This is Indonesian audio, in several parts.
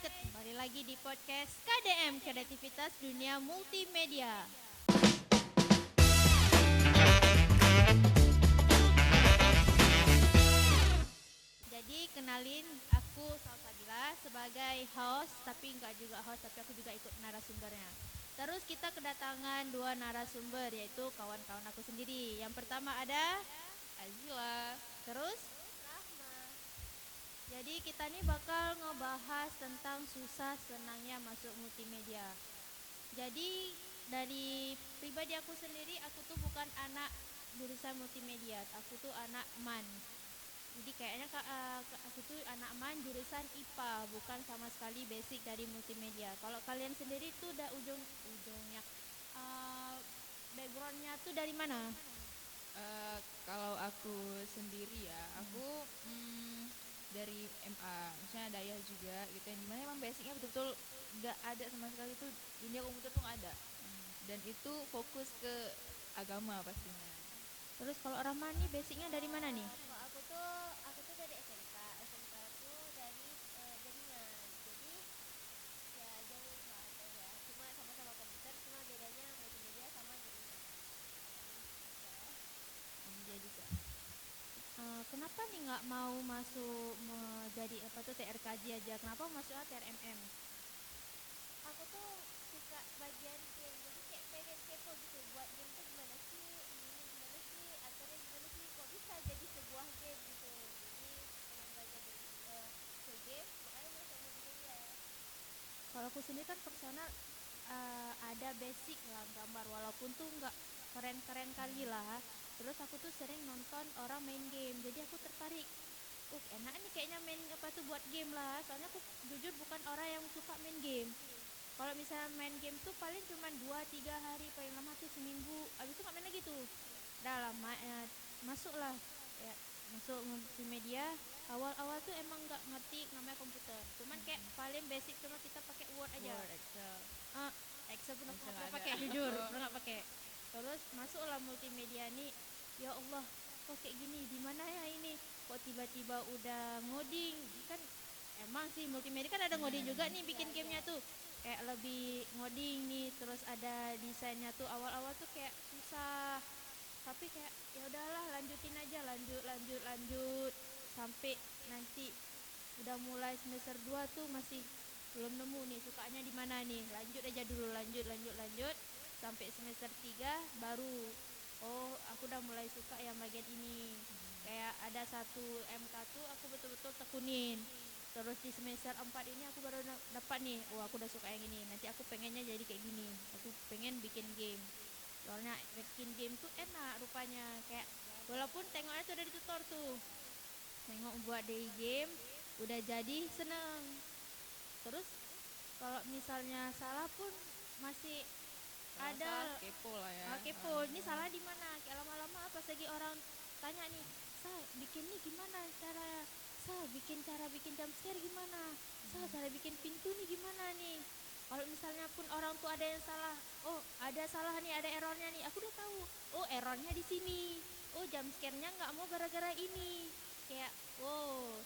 kembali lagi di podcast KDM Kreativitas Dunia Multimedia. Jadi kenalin aku Salsabila sebagai host, tapi enggak juga host, tapi aku juga ikut narasumbernya. Terus kita kedatangan dua narasumber yaitu kawan-kawan aku sendiri. Yang pertama ada Azila. Terus jadi kita nih bakal ngebahas tentang susah senangnya masuk multimedia. Jadi dari pribadi aku sendiri, aku tuh bukan anak jurusan multimedia, aku tuh anak MAN. Jadi kayaknya aku tuh anak MAN jurusan IPA, bukan sama sekali basic dari multimedia. Kalau kalian sendiri tuh udah ujungnya backgroundnya tuh dari mana? Kalau aku sendiri ya, aku dari MA, misalnya Dayah juga gitu, yang dimana emang basicnya betul-betul nggak ada sama sekali tuh, dunia komputer tuh nggak ada. Dan itu fokus ke agama pastinya. Terus kalau Rahma nih basicnya dari mana nih? Kalau aku tuh dari SMK tuh dari MAN. Jadi ya jauh banget ya. Cuma sama-sama komputer, cuma bedanya multimedia sama jaringan. Jadi juga. Kenapa nih nggak mau masuk jadi apa tuh TRKJ aja? Kenapa masuknya TRMM? Aku tuh suka bagian game, jadi kayak pengen kepo gitu. Buat game tuh gimana sih? Ininya gimana sih? Aturnya gimana sih? Kok bisa jadi sebuah game gitu? Jadi pengen belajar ke game, makanya masuk multimedia. Kalau aku sendiri kan personal ada basic lah gambar, walaupun tuh nggak keren-keren kali lah. Terus aku tuh sering nonton orang main game, jadi aku tertarik. Enak nih kayaknya main apa tuh buat game lah. Soalnya aku jujur bukan orang yang suka main game. Kalau misalnya main game tuh paling cuma 2-3 hari, paling lama tuh seminggu. Abis itu nggak main lagi tuh. Udah lama masuklah ya, masuk multimedia. Awal-awal tuh emang nggak ngerti namanya komputer. Cuman kayak paling basic cuma kita pakai Word aja. Word, Excel. Excel pun aku Excel nggak ada. pakai, jujur pernah nggak pakai. Terus masuklah multimedia nih. Ya Allah, kok kayak gini? Di mana ya ini? Kok tiba-tiba udah ngoding? Kan emang sih multimedia kan ada ngoding juga nih bikin gamenya tuh. Kayak lebih ngoding nih, terus ada desainnya tuh awal-awal tuh kayak susah. Tapi kayak ya udahlah lanjutin aja, lanjut sampai nanti udah mulai semester 2 tuh masih belum nemu nih sukanya di mana nih. Lanjut aja dulu, lanjut sampai semester 3 baru aku udah mulai suka yang bagian ini. Kayak ada satu MK tuh aku betul-betul tekunin. Terus di semester 4 ini aku baru dapat nih, aku udah suka yang ini. Nanti aku pengennya jadi kayak gini. Aku pengen bikin game. Soalnya bikin game tuh enak rupanya. Kayak walaupun tengoknya tuh dari tutor tuh. Tengok buat dari game udah jadi seneng. Terus kalau misalnya salah pun masih ada Kepo lah ya. kepo. Ini salah di mana? Kayak lama-lama pas lagi orang tanya nih, bikin nih gimana cara? Cara bikin jump scare gimana? Cara bikin pintu nih gimana nih? Kalau misalnya pun orang tuh ada yang salah, ada salah nih, ada errornya nih, aku udah tahu. Errornya di sini. Jump scare-nya nggak mau gara-gara ini. Kayak,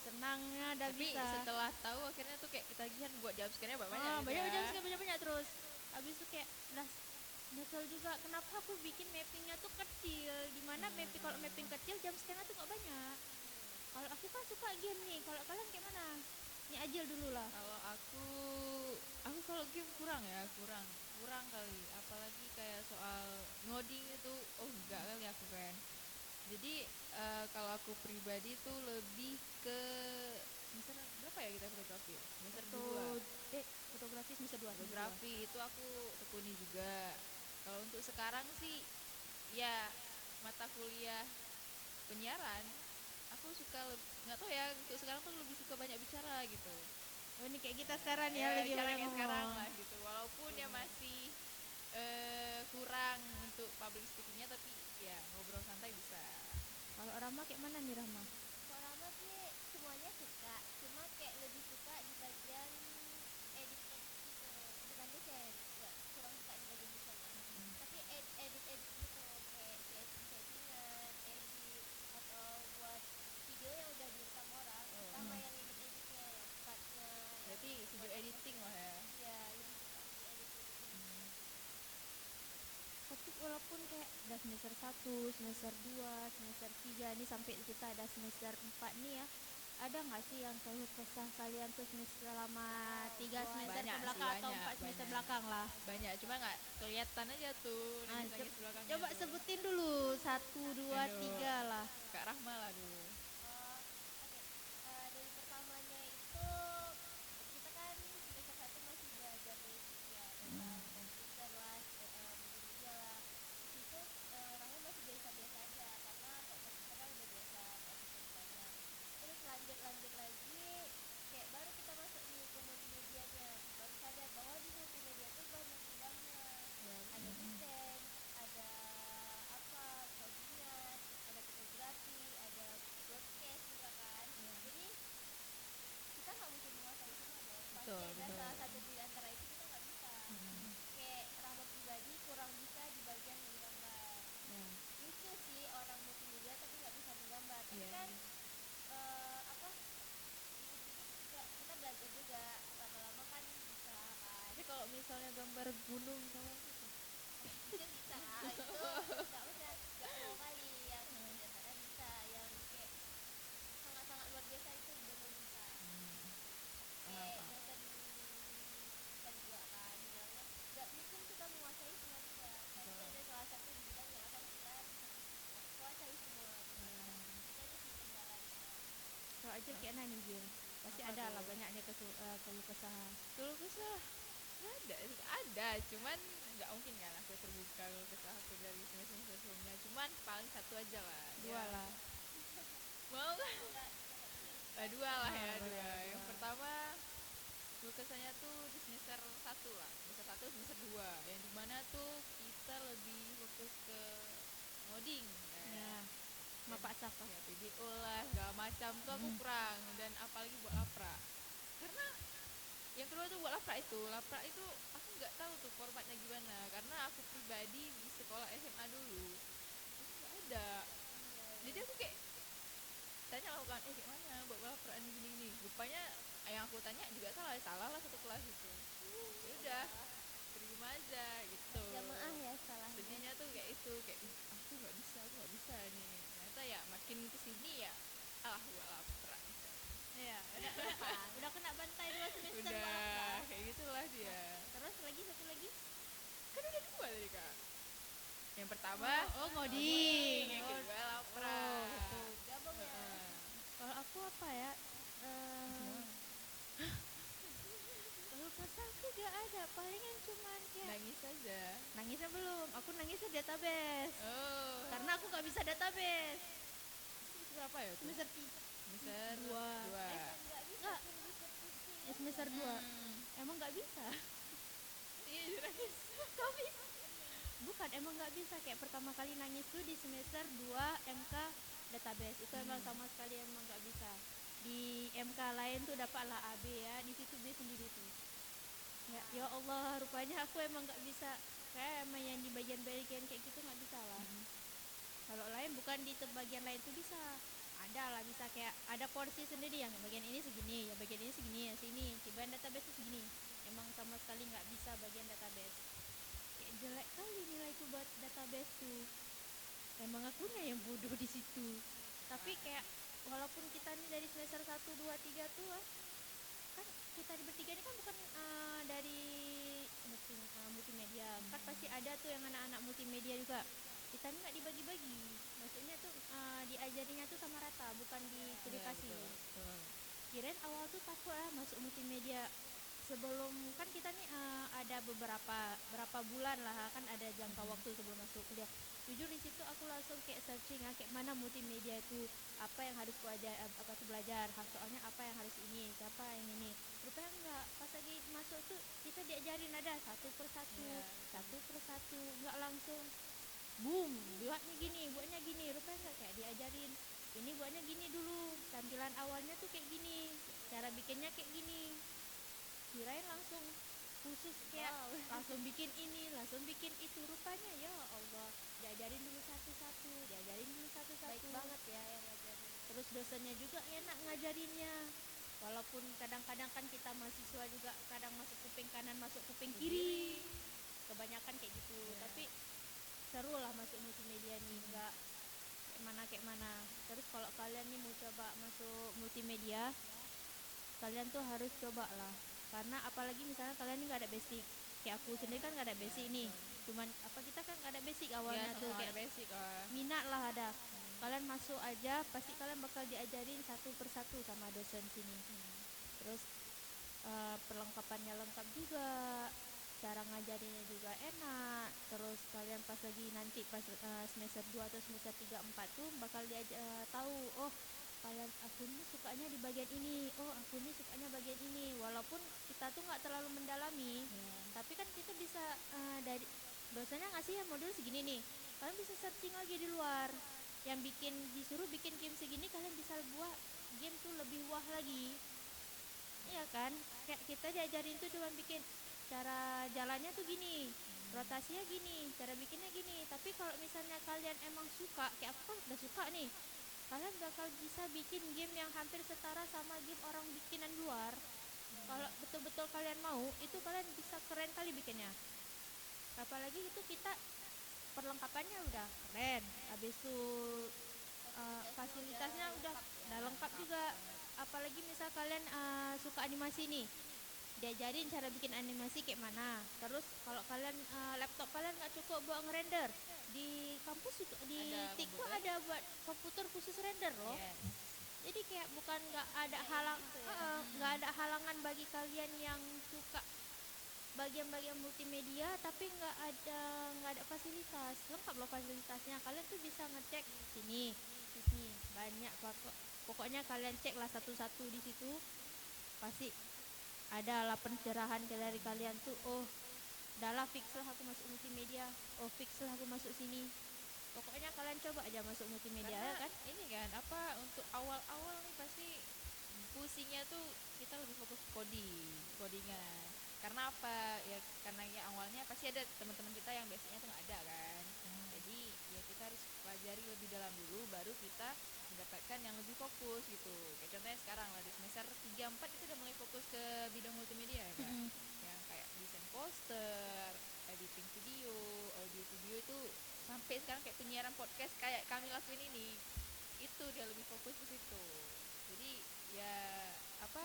senangnya udah Tapi bisa. setelah tahu akhirnya tuh kayak ketagihan buat jumpscare-nya banyak Banyak terus. Habis itu kayak udah nyesel juga kenapa aku bikin mappingnya tuh kecil. Dimana mapping, kalau mapping kecil jam scare-nya tuh gak banyak. Kalau aku kan suka game nih. Kalau kalian kayak mana? Ini Ajil dulu lah. Kalau aku kalau game kurang kali, apalagi kayak soal ngoding itu enggak kali aku kan. Jadi kalau aku pribadi tuh lebih ke semester berapa ya kita fotografi? Semester 2. Fotografi semester 2. Fotografi itu aku tekuni juga. Kalau untuk sekarang sih ya mata kuliah penyiaran, aku suka nggak tahu ya, untuk sekarang tuh lebih suka banyak bicara gitu. Ini kayak kita sekarang ya, lagi bicara banyak kayak ngomong. sekarang lah gitu, walaupun ya masih kurang untuk public speakingnya, tapi ya ngobrol santai bisa. Kalau Rama kayak mana nih Rama? Kalau Rama sih semuanya suka, cuma kayak lebih suka di bagian edit gitu, bukan desain. Nggak, kurang suka di bagian desain ya. Tapi edit gitu, kayak settingan, edit atau buat video yang udah direkam orang, sama yang editnya, yang cutnya. Berarti video walaupun kayak udah semester 1, semester 2, semester 3 nih sampai kita ada semester 4 nih ya. Ada nggak sih yang keluh kesah kalian tuh semester selama 3 semester Banyak ke sih, belakang atau banyak, 4 semester banyak. belakang lah? Banyak, cuma nggak kelihatan aja tuh Nah, nangis-nangis belakangnya coba tuh. sebutin dulu 1, 2, Aduh, 3 lah. Kak Rahma lah dulu. Oh, oke. Dari pertamanya itu kita kan semester 1 masih belajar basic ya tentang komputer lah, multimedia lah. Di situ Rahma masih biasa-biasa aja karena kayak komputer kan udah biasa prosesor banyak. Terus lanjut lagi kayak baru kita masuk nih ke multimedianya. Baru sadar bahwa di multimedia tuh banyak bidangnya. Ada desain, ada apa, codingan, ada fotografi, ada broadcast juga kan. Jadi kita nggak mungkin menguasai semua dong. Pasti Betul, ada betul. salah satu di antara itu kita nggak bisa. Kayak Rahma pribadi kurang bisa di bagian menggambar. Lucu sih orang multimedia tapi nggak bisa menggambar. Tapi Iya, kan iya. apa dikit-dikit juga kita belajar juga lama-lama kan bisa kan. Tapi kalau misalnya gambar gunung sama Itu bisa itu nggak benar nggak mau kali yang sederhana bisa yang kayak sangat-sangat luar biasa itu belum bisa kayak Paham. dosen kita juga kan bilangnya nggak mungkin kita menguasai semua bidang pasti ada salah satu bidang yang akan kita bisa kuasai semua gitu kan itu aja sih kendalanya. kalau aja kayak nani Gil. Pasti Apa ada tuh? lah banyaknya keluh kesah. Keluh kesah ada, cuman nggak mungkin kan aku terbuka keluh kesah aku dari semester sebelumnya. Cuman paling satu aja lah. Dua ya. lah. Mau kan? Dua lah ya, Ah, dua. boleh, Yang dua. pertama keluh kesahnya tuh di semester 1 lah, semester 1, semester 2 yang dimana tuh kita lebih fokus ke ngoding Ya, Bapak Safa. ya PBO lah segala macam tuh aku kurang, dan apalagi buat laprak. Karena yang kedua tuh buat laprak itu aku nggak tahu tuh formatnya gimana, karena aku pribadi di sekolah SMA dulu itu nggak ada. Jadi aku kayak tanya lah kan, kayak mana buat laprak ini gini, rupanya yang aku tanya juga salah lah satu kelas itu. Ya udah, terima aja gitu. Jamaah ya salahnya. Sedihnya tuh kayak itu, kayak "Ih, aku nggak bisa nih." Ternyata ya makin kesini ya buat laprak. Iya, udah kena bantai 2 semester Udah malah. kayak gitulah dia. Terus lagi satu lagi? Kan udah dua tadi kak. Yang pertama Oh, ngoding. yang Oh, kedua laprak. betul. Gabung ya. Kalau aku apa ya? Kalau kesah aku gak ada, palingan cuman kayak Nangis aja. nangisnya belum, aku nangisnya database. Oh. Karena aku gak bisa database. Itu berapa ya tuh? Semester 3. Semester Dua. dua. Nggak bisa Enggak, bisa pusing ya semester 2. Hmm. Emang gak bisa. Iya jadi nangis. Kau bisa? Bukan, emang gak bisa. Kayak pertama kali nangis tuh di semester 2 MK database. Itu emang sama sekali emang gak bisa. Di MK lain tuh dapatlah AB ya, di situ B sendiri tuh. Ya Allah, rupanya aku emang gak bisa. Kayak emang yang di bagian-bagian kayak gitu gak bisa lah. Kalau lain bukan di bagian lain tuh bisa. Ada lah, bisa kayak ada porsi sendiri yang bagian ini segini, yang bagian ini segini, yang sini. Bagian database tuh segini. Emang sama sekali nggak bisa bagian database. Kayak jelek kali nilaiku buat database tuh. Emang akunya yang bodoh di situ. Tapi kayak walaupun kita nih dari semester 1, 2, 3 tuh kan kita di bertiga ini kan bukan dari multimedia. Kan pasti ada tuh yang anak-anak multimedia juga. Kita ini nggak dibagi-bagi. Maksudnya tuh diajarinya tuh sama rata, bukan dipilih-kasih. Iya, betul. Kirain awal tuh takut lah masuk multimedia. Sebelum kan kita nih ada berapa bulan lah kan ada jangka waktu sebelum masuk kuliah. Jujur di situ aku langsung kayak searching kayak mana multimedia itu, apa yang harus apa tuh belajar, soalnya apa yang harus ini, siapa yang ini. Rupanya enggak, pas lagi masuk tuh kita diajarin ada satu persatu, enggak langsung boom, buatnya gini, rupanya enggak, kayak diajarin ini buatnya gini dulu, tampilan awalnya tuh kayak gini, cara bikinnya kayak gini. Kirain langsung khusus kayak langsung bikin ini, langsung bikin itu, rupanya ya Allah, diajarin dulu satu-satu. baik banget ya yang ngajarin. Terus dosennya juga enak ngajarinnya. Walaupun kadang-kadang kan kita mahasiswa juga kadang masuk kuping kanan, masuk kuping kiri. Kebanyakan kayak gitu. Tapi seru lah masuk multimedia nih, nggak kayak mana. Terus kalau kalian nih mau coba masuk multimedia, kalian tuh harus coba lah. Karena apalagi misalnya kalian nih nggak ada basic, kayak aku sendiri kan nggak ada basic nih. Cuman apa kita kan nggak ada basic Ya awalnya tuh, sama-sama kayak ada basic lah. minat lah ada. Kalian masuk aja, pasti kalian bakal diajarin satu persatu sama dosen sini. Terus perlengkapannya lengkap juga, cara ngajarinnya juga enak. Terus kalian pas lagi nanti pas semester 2 atau semester 3 4 tuh bakal tahu, oh kalian aku ini sukanya di bagian ini, oh aku ini sukanya bagian ini. Walaupun kita tuh nggak terlalu mendalami, tapi kan kita bisa dari dosennya ngasih ya modul segini nih, kalian bisa searching lagi di luar. Yang disuruh bikin game segini, kalian bisa buat game tuh lebih wah lagi. Iya kan, kayak kita diajarin tuh cuma bikin cara jalannya tuh gini, rotasinya gini, cara bikinnya gini. Tapi kalau misalnya kalian emang suka, kayak aku kan udah suka nih, kalian bakal bisa bikin game yang hampir setara sama game orang bikinan luar. Kalau betul-betul kalian mau, itu kalian bisa keren kali bikinnya. Apalagi itu kita perlengkapannya udah keren, habis itu fasilitasnya udah lengkap juga. Apalagi misal kalian suka animasi nih, diajarin cara bikin animasi kayak mana. Terus kalau kalian laptop kalian nggak cukup buat ngerender, di kampus juga, di Ada Tiko komputer. ada buat komputer khusus render loh. Yes. Jadi kayak bukan nggak ada nggak ada halangan bagi kalian yang suka bagian-bagian multimedia, tapi nggak ada fasilitas lengkap loh. Fasilitasnya kalian tuh bisa ngecek sini banyak pokoknya kalian cek lah satu-satu di situ, pasti ada lah pencerahan dari kalian tuh. Oh udahlah, fix lah aku masuk multimedia, oh fix lah aku masuk sini. Pokoknya kalian coba aja masuk multimedia. Karena Ya kan ini kan apa, untuk awal-awal nih pasti pusingnya tuh kita lebih fokus codingan. Karena apa ya, karena ya awalnya pasti ada teman-teman kita yang basicnya tuh nggak ada kan. Jadi ya kita harus pelajari lebih dalam dulu, baru kita mendapatkan yang lebih fokus gitu. Kayak contohnya sekarang lah di semester 3 4 itu udah mulai fokus ke bidang multimedia ya Kak. Yang kayak desain poster, editing video, audio video itu, sampai sekarang kayak penyiaran podcast kayak kami lakuin ini, itu dia lebih fokus ke situ. Jadi ya apa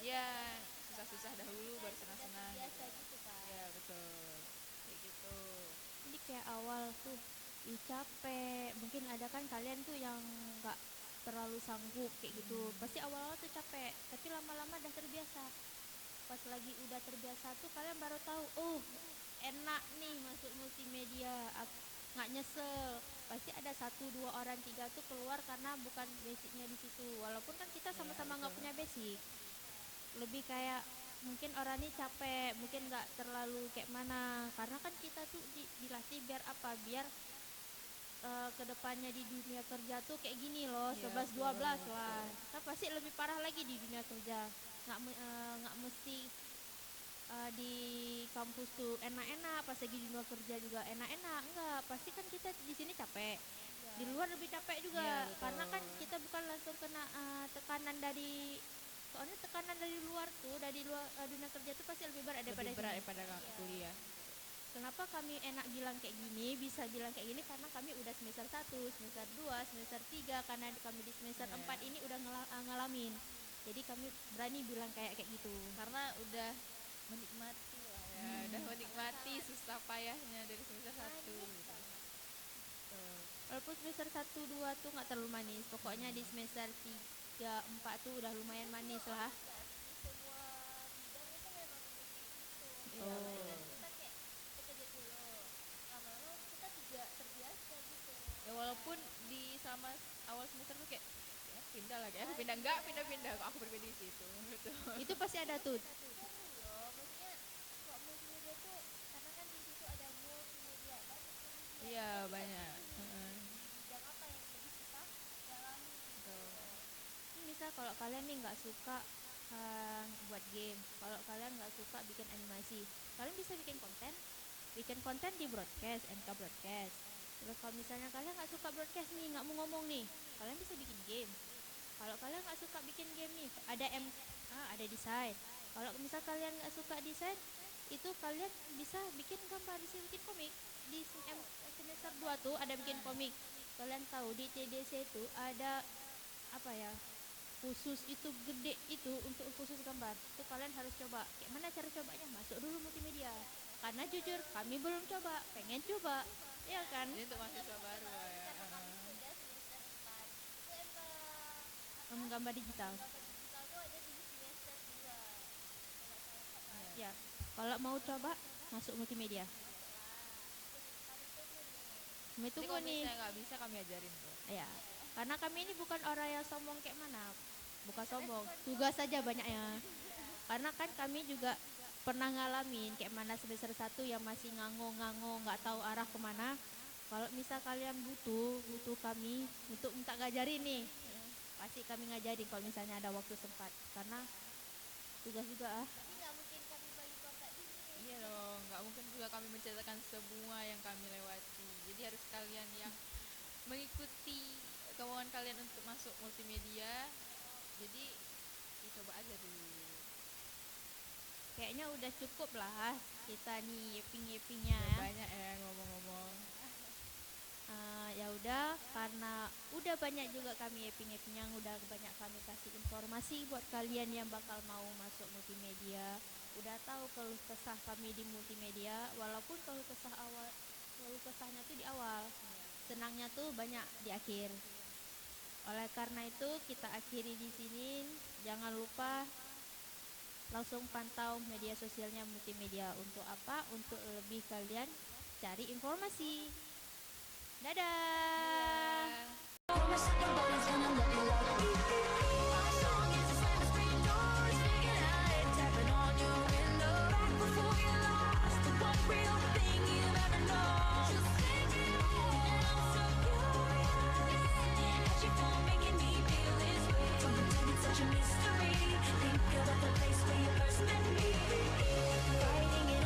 ya, susah-susah dahulu baru senang-senang biasa gitu. gitu kan. Ya betul, kayak gitu. jadi kayak awal tuh capek. Mungkin ada kan kalian tuh yang nggak terlalu sanggup kayak gitu, pasti awal-awal tuh capek, tapi lama-lama udah terbiasa. Pas lagi udah terbiasa tuh kalian baru tahu, oh enak nih masuk multimedia, nggak nyesel. Pasti ada 1 2 orang 3 tuh keluar karena bukan basicnya di situ. Walaupun kan kita sama-sama nggak punya basic, lebih kayak mungkin orang ini capek, mungkin nggak terlalu kayak mana, karena kan kita tuh dilatih biar apa, biar kedepannya di dunia kerja tuh kayak gini loh, Iya, 11 12 betul. lah. Kan pasti lebih parah lagi di dunia kerja. Nggak mesti di kampus tuh enak-enak, pas lagi di dunia kerja juga enak-enak. Enggak, pasti kan kita di sini capek, di luar lebih capek juga. Iya, betul. Karena kan kita bukan langsung kena tekanan dari, soalnya tekanan dari luar tuh, dari luar dunia kerja tuh pasti lebih berat daripada Lebih berat sini. daripada kuliah. Kenapa kami enak bilang kayak gini, bisa bilang kayak gini, karena kami udah semester 1, semester 2, semester 3, karena kami di semester 4 ini udah ngalamin. Jadi kami berani bilang kayak gitu. Karena udah menikmati lah ya, udah menikmati susah payahnya dari semester 1 gitu. Walaupun semester 1 2 tuh nggak terlalu manis, pokoknya di semester 3 4 tuh udah lumayan manis lah. Semua bidang itu memang begitu. Iya, Apalagi betul. kan kita kayak bekerja dulu, lama-lama kita juga terbiasa gitu. Ya walaupun di sama awal semester tuh kayak ya pindah lah, kayak aku pindah enggak, pindah aku berbeda di situ gitu. Itu pasti ada tuh. Seru loh, maksudnya kok multimedia tuh, karena kan di situ ada multimedia, banyak multimedia. Iya, Kita banyak. pilih bidang apa yang lebih kita dalami gitu. Betul. Misal kalau kalian nih nggak suka buat game, kalau kalian nggak suka bikin animasi, kalian bisa bikin konten di broadcast, NK broadcast. Terus kalau misalnya kalian nggak suka broadcast nih, nggak mau ngomong nih, kalian bisa bikin game. Kalau kalian nggak suka bikin game nih, ada desain. Kalau misal kalian nggak suka desain, itu kalian bisa bikin gambar, bisa bikin komik. di semester 2 tuh ada bikin komik. Kalian tahu di TDC itu ada apa ya? Khusus itu gede itu untuk khusus gambar. Itu kalian harus coba. Kayak mana cara cobanya? Masuk dulu multimedia. Karena jujur kami belum coba, pengen coba. Iya kan? Ini untuk mahasiswa baru lah ya. Karena kami sudah semester 4 itu emang Menggambar digital. gambar digital tuh ada di semester 2 kalau salah kan. Ya. Kalau mau coba masuk multimedia. Kami tunggu nih. Kami Jadi tunggu kalau nih. misalnya nggak bisa kami ajarin kok. Ya. Karena kami ini bukan orang yang sombong kayak mana. Bukan sombong, tugas saja banyaknya. Karena kan kami juga pernah ngalamin kayak mana semester 1 yang masih ngango-ngango nggak tahu arah kemana. Kalau misal kalian butuh kami untuk minta ngajarin nih, pasti kami ngajarin kalau misalnya ada waktu sempat. Karena tugas juga Tapi nggak mungkin kami bagi kontak di sini. Iya dong, nggak mungkin juga kami menceritakan semua yang kami lewati. Jadi harus kalian yang mengikuti kemauan kalian untuk masuk multimedia. Jadi dicoba aja dulu. kayaknya udah cukup lah kita nih yeping-yepingnya Udah ya. banyak ya ngomong-ngomong. Ya udah, karena udah banyak juga kami yeping-yeping yang udah banyak kami kasih informasi buat kalian yang bakal mau masuk multimedia. Udah tahu keluh kesah kami di multimedia, walaupun keluh kesahnya tuh di awal, senangnya tuh banyak di akhir. Oleh karena itu kita akhiri di sini. Jangan lupa langsung pantau media sosialnya multimedia. Untuk apa? Untuk lebih kalian cari informasi. Dadah. Dadah. Such a mystery. Think about the place where you first met me. Fighting